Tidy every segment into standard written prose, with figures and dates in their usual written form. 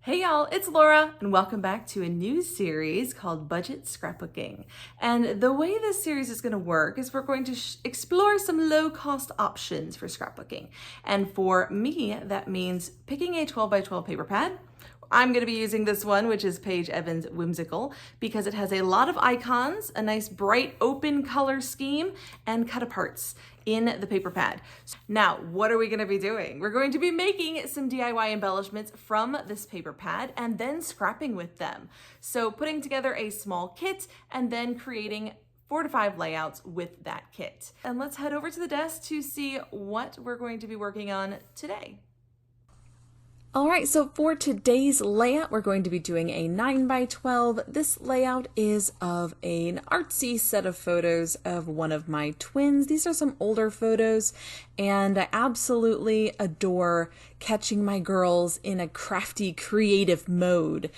Hey y'all, it's Laura, and welcome back to a new series called Budget Scrapbooking. And the way this series is going to work is we're going to explore some low-cost options for scrapbooking. And for me, that means picking a 12 by 12 paper pad. I'm going to be using this one, which is Paige Evans Whimsical, because it has a lot of icons, a nice bright open color scheme, and cut aparts in the paper pad. Now, what are we going to be doing? We're going to be making some DIY embellishments from this paper pad and then scrapping with them. So putting together a small kit and then creating 4 to 5 layouts with that kit. And let's head over to the desk to see what we're going to be working on today. All right, so for today's layout, we're going to be doing a 9 by 12. This layout is of an artsy set of photos of one of my twins. These are some older photos, and I absolutely adore catching my girls in a crafty, creative mode.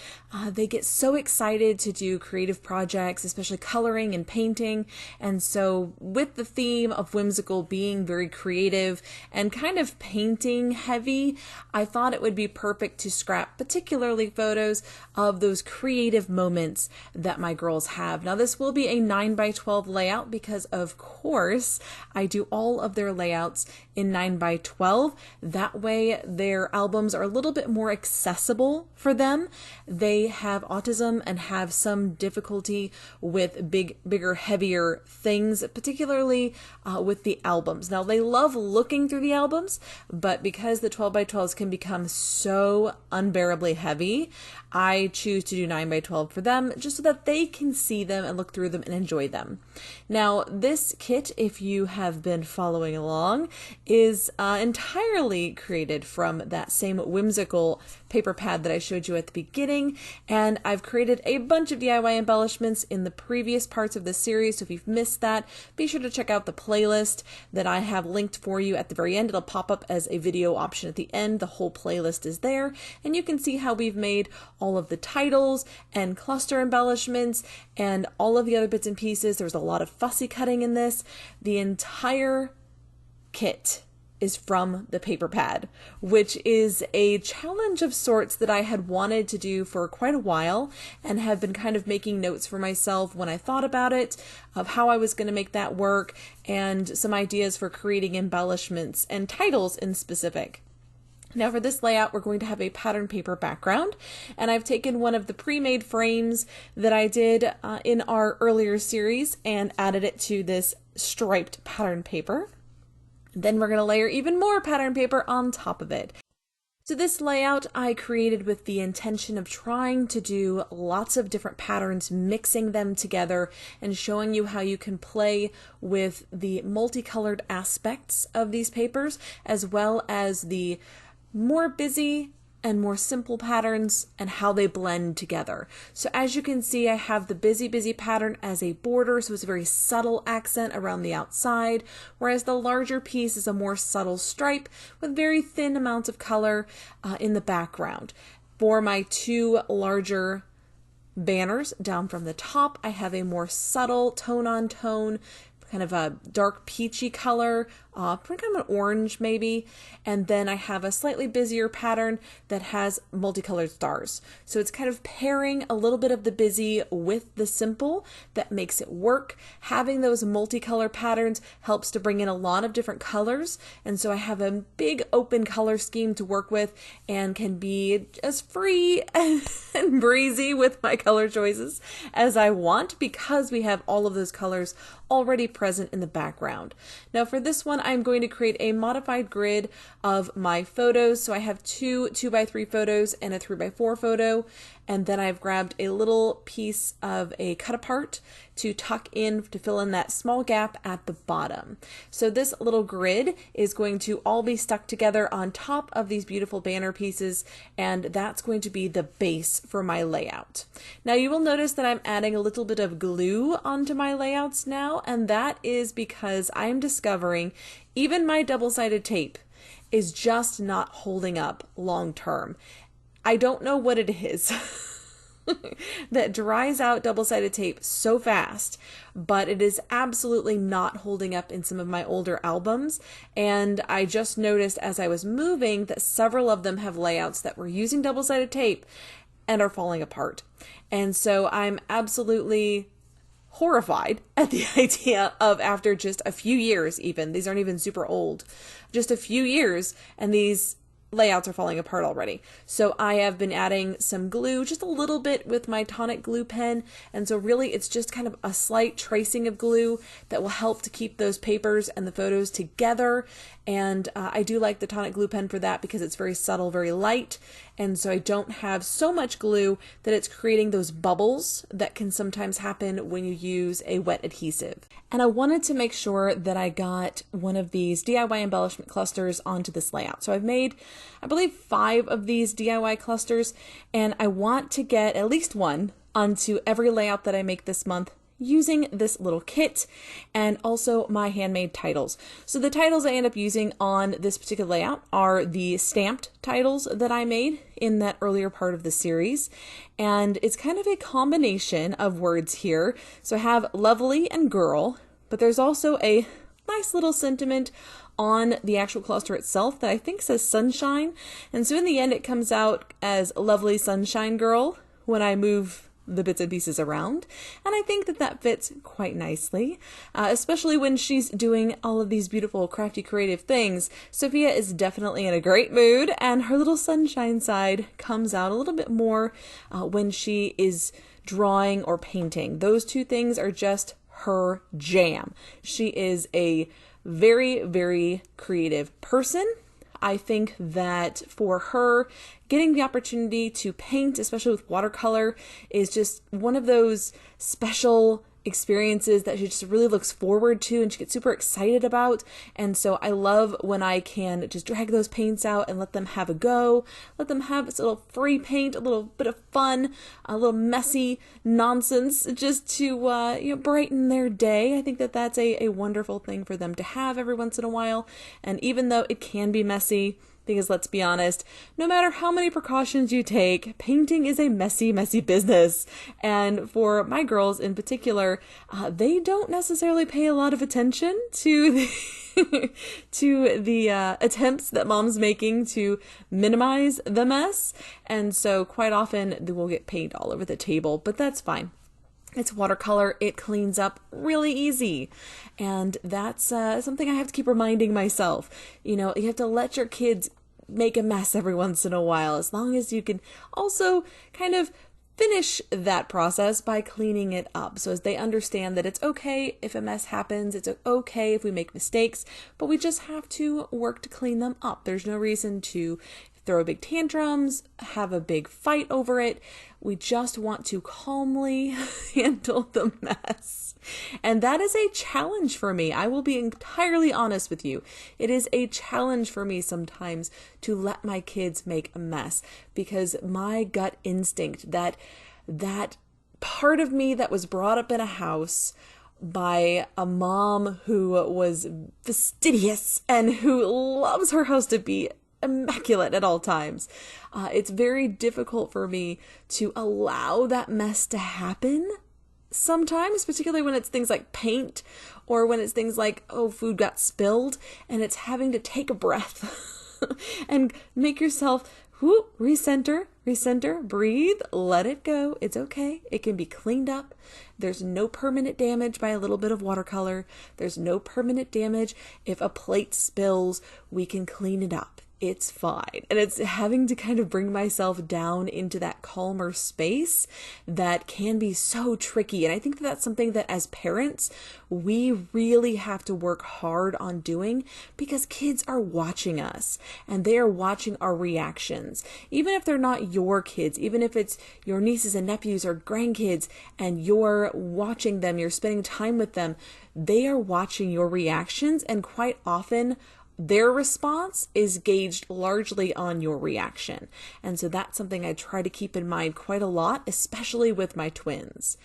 They get so excited to do creative projects, especially coloring and painting. And so with the theme of whimsical being very creative and kind of painting heavy, I thought it would be perfect to scrap particularly photos of those creative moments that my girls have. Now this will be a 9 by 12 layout because of course I do all of their layouts in 9 by 12. That way their albums are a little bit more accessible for them. They have autism and have some difficulty with bigger, heavier things, particularly with the albums. Now they love looking through the albums, but because the 12 by 12s can become so unbearably heavy, I choose to do 9 by 12 for them just so that they can see them and look through them and enjoy them. Now this kit, if you have been following along, is entirely created from that same whimsical paper pad that I showed you at the beginning, and I've created a bunch of DIY embellishments in the previous parts of this series, so if you've missed that, be sure to check out the playlist that I have linked for you at the very end. It'll pop up as a video option at the end. The whole playlist is there, and you can see how we've made all of the titles and cluster embellishments and all of the other bits and pieces. There's a lot of fussy cutting in this. The entire kit is from the paper pad, which is a challenge of sorts that I had wanted to do for quite a while and have been kind of making notes for myself when I thought about it, of how I was going to make that work and some ideas for creating embellishments and titles in specific. Now for this layout, we're going to have a pattern paper background, and I've taken one of the pre-made frames that I did in our earlier series and added it to this striped pattern paper. Then we're going to layer even more pattern paper on top of it. So this layout I created with the intention of trying to do lots of different patterns, mixing them together and showing you how you can play with the multicolored aspects of these papers, as well as the more busy and more simple patterns and how they blend together. So as you can see, I have the busy pattern as a border, so it's a very subtle accent around the outside, whereas the larger piece is a more subtle stripe with very thin amounts of color in the background. For my two larger banners down from the top, I have a more subtle tone-on-tone, kind of a dark peachy color, kind of an orange maybe, and then I have a slightly busier pattern that has multicolored stars. So it's kind of pairing a little bit of the busy with the simple that makes it work. Having those multicolor patterns helps to bring in a lot of different colors, and so I have a big open color scheme to work with and can be as free and breezy with my color choices as I want because we have all of those colors already present in the background. Now for this one, I'm going to create a modified grid of my photos. So I have two 2x3 photos and a 3x4 photo. And then I've grabbed a little piece of a cut apart to tuck in to fill in that small gap at the bottom. So this little grid is going to all be stuck together on top of these beautiful banner pieces, and that's going to be the base for my layout. Now you will notice that I'm adding a little bit of glue onto my layouts now, and that is because I'm discovering even my double-sided tape is just not holding up long term. I don't know what it is. that dries out double-sided tape so fast, but it is absolutely not holding up in some of my older albums. And I just noticed as I was moving that several of them have layouts that were using double-sided tape and are falling apart. And so I'm absolutely horrified at the idea of, after just a few years, even, these aren't even super old, just a few years, and these layouts are falling apart already. So I have been adding some glue, just a little bit, with my tonic glue pen. And so really it's just kind of a slight tracing of glue that will help to keep those papers and the photos together. And I do like the tonic glue pen for that because it's very subtle, very light. And so I don't have so much glue that it's creating those bubbles that can sometimes happen when you use a wet adhesive. And I wanted to make sure that I got one of these DIY embellishment clusters onto this layout. So I've made, I believe, 5 of these DIY clusters, and I want to get at least one onto every layout that I make this month using this little kit, and also my handmade titles. So the titles I end up using on this particular layout are the stamped titles that I made in that earlier part of the series. And it's kind of a combination of words here. So I have lovely and girl, but there's also a nice little sentiment on the actual cluster itself that I think says sunshine. And so in the end, it comes out as lovely sunshine girl when I move the bits and pieces around. And I think that that fits quite nicely, especially when she's doing all of these beautiful, crafty, creative things. Sophia is definitely in a great mood, and her little sunshine side comes out a little bit more when she is drawing or painting. Those two things are just her jam. She is a very, very creative person. I think that for her, getting the opportunity to paint, especially with watercolor, is just one of those special experiences that she just really looks forward to and she gets super excited about. And so I love when I can just drag those paints out and let them have a go, let them have this little free paint, a little bit of fun, a little messy nonsense, just to brighten their day. I think that that's a wonderful thing for them to have every once in a while. And even though it can be messy, because let's be honest, no matter how many precautions you take, painting is a messy, messy business. And for my girls in particular, they don't necessarily pay a lot of attention to the attempts that mom's making to minimize the mess. And so quite often they will get paint all over the table, but that's fine. It's watercolor. It cleans up really easy. And that's something I have to keep reminding myself. You have to let your kids make a mess every once in a while, as long as you can also kind of finish that process by cleaning it up. So as they understand that it's okay if a mess happens, it's okay if we make mistakes, but we just have to work to clean them up. There's no reason to throw big tantrums, have a big fight over it. We just want to calmly handle the mess. And that is a challenge for me. I will be entirely honest with you. It is a challenge for me sometimes to let my kids make a mess, because my gut instinct, that part of me that was brought up in a house by a mom who was fastidious and who loves her house to be immaculate at all times. It's very difficult for me to allow that mess to happen sometimes, particularly when it's things like paint, or when it's things like, food got spilled, and it's having to take a breath and make yourself recenter, breathe, let it go. It's okay. It can be cleaned up. There's no permanent damage by a little bit of watercolor. There's no permanent damage. If a plate spills, we can clean it up. It's fine. And it's having to kind of bring myself down into that calmer space that can be so tricky. And I think that that's something that as parents, we really have to work hard on doing, because kids are watching us and they are watching our reactions. Even if they're not your kids, even if it's your nieces and nephews or grandkids and you're watching them, you're spending time with them, they are watching your reactions, and quite often their response is gauged largely on your reaction. And so that's something I try to keep in mind quite a lot, especially with my twins.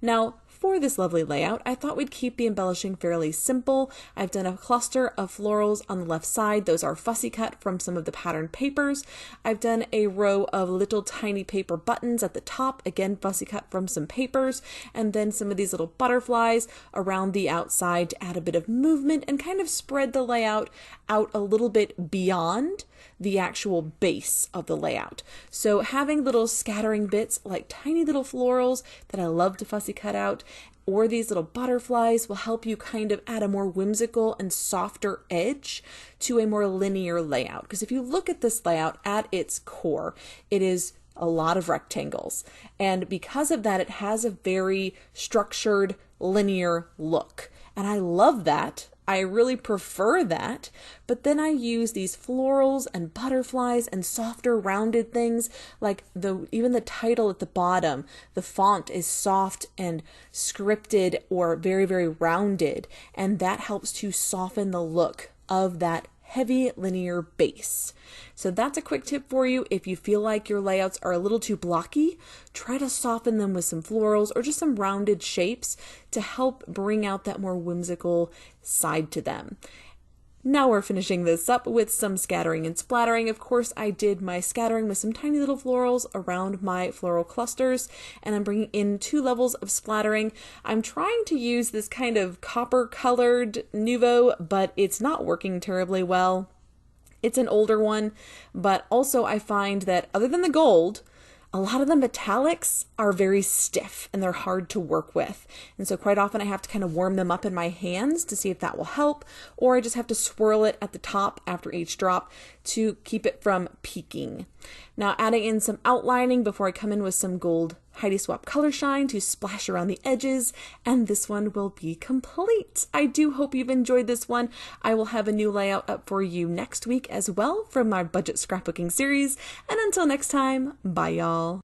Now, for this lovely layout, I thought we'd keep the embellishing fairly simple. I've done a cluster of florals on the left side. Those are fussy cut from some of the patterned papers. I've done a row of little tiny paper buttons at the top, again fussy cut from some papers, and then some of these little butterflies around the outside to add a bit of movement and kind of spread the layout out a little bit beyond the actual base of the layout. So having little scattering bits like tiny little florals that I love to fussy cut out, or these little butterflies, will help you kind of add a more whimsical and softer edge to a more linear layout. Because if you look at this layout at its core, it is a lot of rectangles. And because of that, it has a very structured, linear look. And I love that. I really prefer that, but then I use these florals and butterflies and softer rounded things, like even the title at the bottom. The font is soft and scripted or very, very rounded, and that helps to soften the look of that heavy linear base. So that's a quick tip for you. If you feel like your layouts are a little too blocky, try to soften them with some florals or just some rounded shapes to help bring out that more whimsical side to them. Now we're finishing this up with some scattering and splattering. Of course, I did my scattering with some tiny little florals around my floral clusters, and I'm bringing in 2 levels of splattering. I'm trying to use this kind of copper colored Nuvo, but it's not working terribly well. It's an older one, but also I find that other than the gold, a lot of the metallics are very stiff and they're hard to work with. And so quite often I have to kind of warm them up in my hands to see if that will help, or I just have to swirl it at the top after each drop to keep it from peaking. Now adding in some outlining before I come in with some gold Heidi Swap Color Shine to splash around the edges, and this one will be complete. I do hope you've enjoyed this one. I will have a new layout up for you next week as well from my budget scrapbooking series. And until next time, bye y'all.